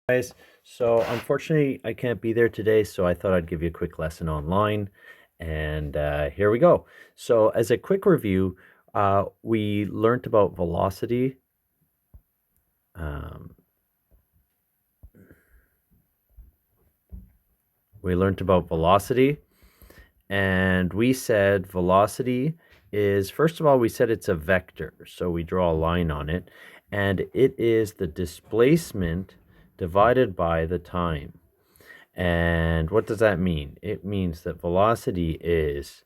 Guys, so unfortunately I can't be there today, so I thought I'd give you a quick lesson online, and here we go. So as a quick review, we learned about velocity. Um, we learned about velocity, and we said velocity is, first of all, we said it's a vector, so we draw a line on it, and it is the displacement divided by the time. And what does that mean? It means that velocity is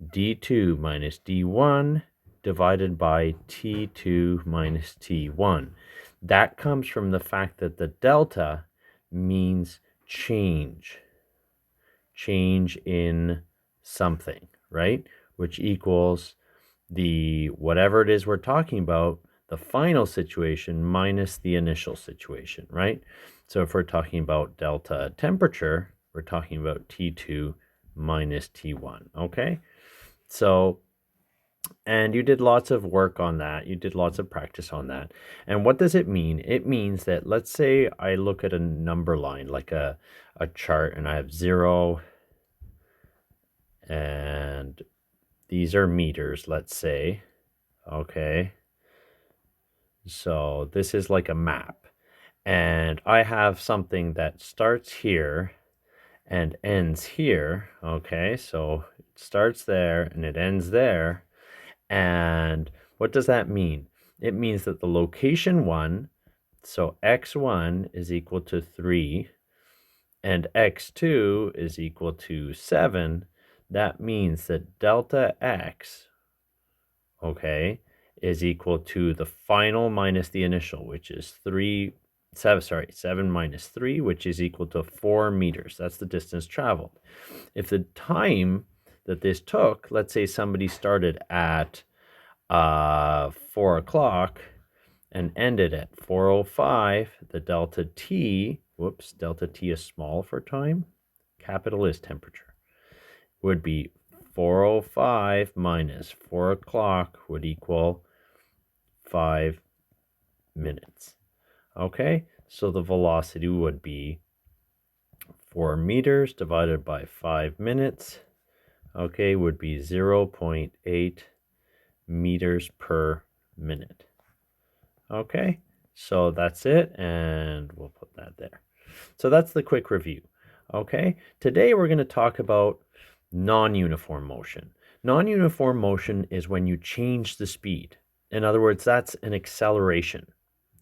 d2 minus d1 divided by t2 minus t1. That comes from the fact that the delta means change in something, right? Which equals the whatever it is we're talking about, the final situation minus the initial situation, right? So if we're talking about delta temperature, we're talking about T2 minus T1, okay? So, and you did lots of work on that. You did lots of practice on that. And what does it mean? It means that, let's say I look at a number line, like a chart, and I have 0, and these are meters, let's say, okay? So this is like a map. And I have something that starts here and ends here, okay? So it starts there and it ends there. And what does that mean? It means that the location 1, so x1 is equal to 3, and x2 is equal to 7. That means that delta x, okay, is equal to the final minus the initial, which is 7 minus 3, which is equal to 4 meters. That's the distance traveled. If the time that this took, let's say somebody started at 4 o'clock and ended at 4:05, the delta t, delta t is small for time, capital is temperature, would be 4:05 minus 4 o'clock would equal 5 minutes. Okay, so the velocity would be 4 meters divided by 5 minutes, okay, would be 0.8 meters per minute. Okay, so that's it, and we'll put that there. So that's the quick review. Okay, today we're going to talk about non-uniform motion. Non-uniform motion is when you change the speed. In other words, that's an acceleration.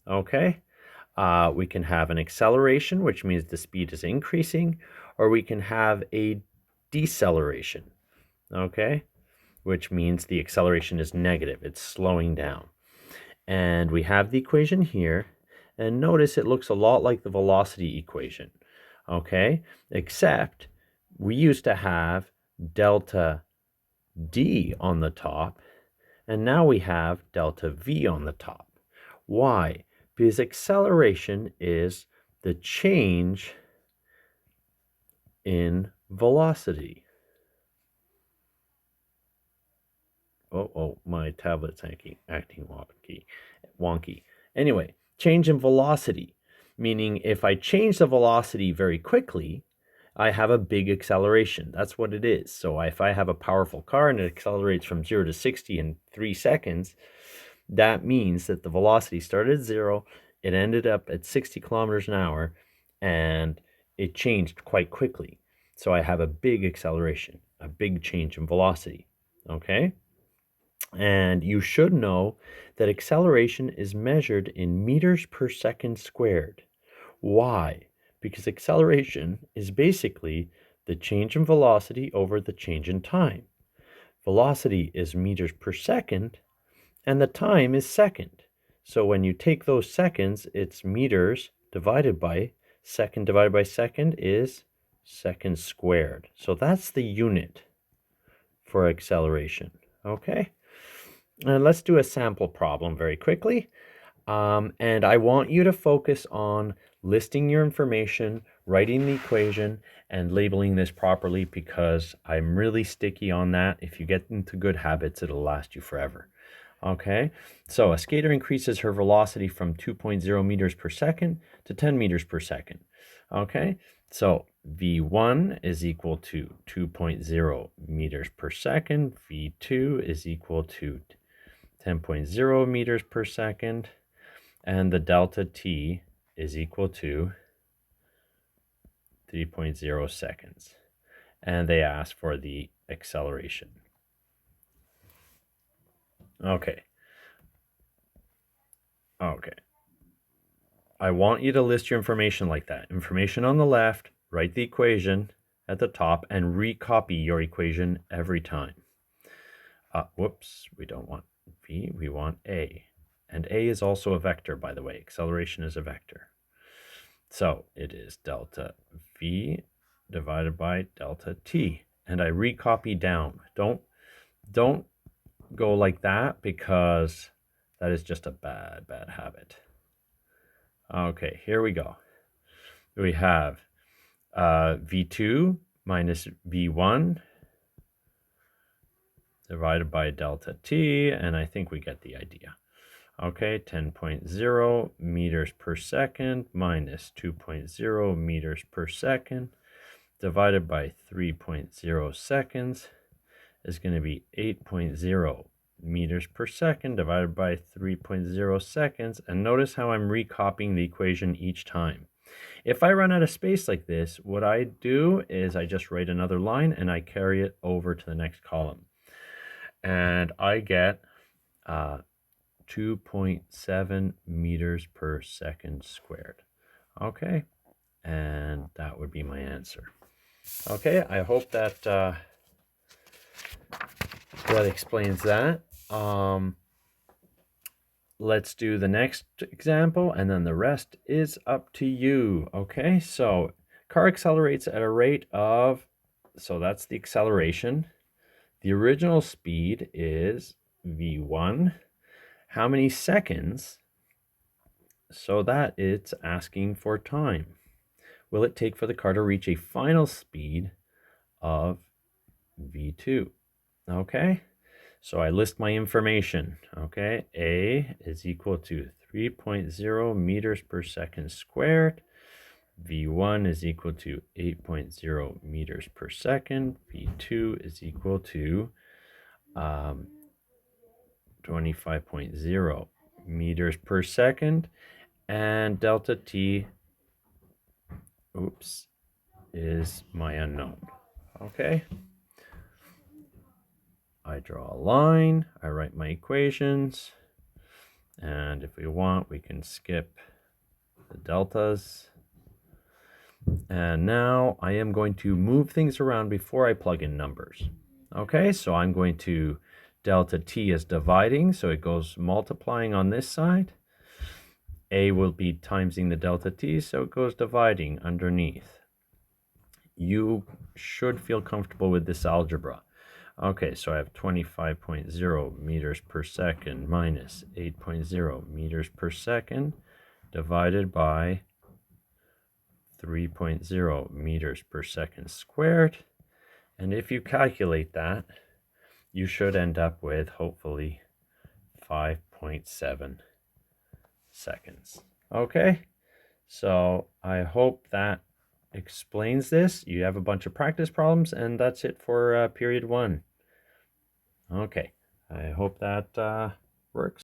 Okay, we can have an acceleration, which means the speed is increasing, or we can have a deceleration, okay, which means the acceleration is negative, it's slowing down. And we have the equation here, and notice it looks a lot like the velocity equation, okay, except we used to have delta d on the top, and now we have delta v on the top. Why? Because acceleration is the change in velocity. Oh, my tablet's acting wonky. Anyway, change in velocity, meaning if I change the velocity very quickly, I have a big acceleration. That's what it is. So if I have a powerful car and it accelerates from 0 to 60 in 3 seconds, that means that the velocity started at 0, it ended up at 60 kilometers an hour, and it changed quite quickly. So I have a big acceleration, a big change in velocity, okay? And you should know that acceleration is measured in meters per second squared. Why? Because acceleration is basically the change in velocity over the change in time. Velocity is meters per second, and the time is second. So when you take those seconds, it's meters divided by second is seconds squared. So that's the unit for acceleration, okay? And let's do a sample problem very quickly. And I want you to focus on listing your information, writing the equation, and labeling this properly, because I'm really sticky on that. If you get into good habits, it'll last you forever. Okay, so a skater increases her velocity from 2.0 meters per second to 10 meters per second. Okay, so V1 is equal to 2.0 meters per second. V2 is equal to 10.0 meters per second. And the delta T is equal to 3.0 seconds. And they ask for the acceleration. Okay. I want you to list your information like that. Information on the left, write the equation at the top, and recopy your equation every time. Whoops, we don't want V, we want A. And A is also a vector, by the way. Acceleration is a vector. So it is delta V divided by delta T. And I recopy down. Don't go like that, because that is just a bad habit. Okay, here we go. We have V2 minus V1 divided by delta T, and I think we get the idea. Okay, 10.0 meters per second minus 2.0 meters per second divided by 3.0 seconds is going to be 8.0 meters per second divided by 3.0 seconds. And notice how I'm recopying the equation each time. If I run out of space like this, what I do is I just write another line and I carry it over to the next column. And I get 2.7 meters per second squared. Okay, and that would be my answer. Okay, I hope that that explains that. Let's do the next example, and then the rest is up to you. Okay, so car accelerates at a rate of, so that's the acceleration. The original speed is V1. How many seconds? So that it's asking for time. Will it take for the car to reach a final speed of V2? Okay, so I list my information. Okay, A is equal to 3.0 meters per second squared. V1 is equal to 8.0 meters per second. V2 is equal to 25.0 meters per second. And delta T, is my unknown. Okay. I draw a line, I write my equations, and if we want, we can skip the deltas. And now I am going to move things around before I plug in numbers. Okay, so I'm going to, delta T is dividing, so it goes multiplying on this side. A will be timesing the delta T, so it goes dividing underneath. You should feel comfortable with this algebra. Okay, so I have 25.0 meters per second minus 8.0 meters per second divided by 3.0 meters per second squared. And if you calculate that, you should end up with, hopefully, 5.7 seconds. Okay, so I hope that explains this. You have a bunch of practice problems, and that's it for period 1. Okay, I hope that works.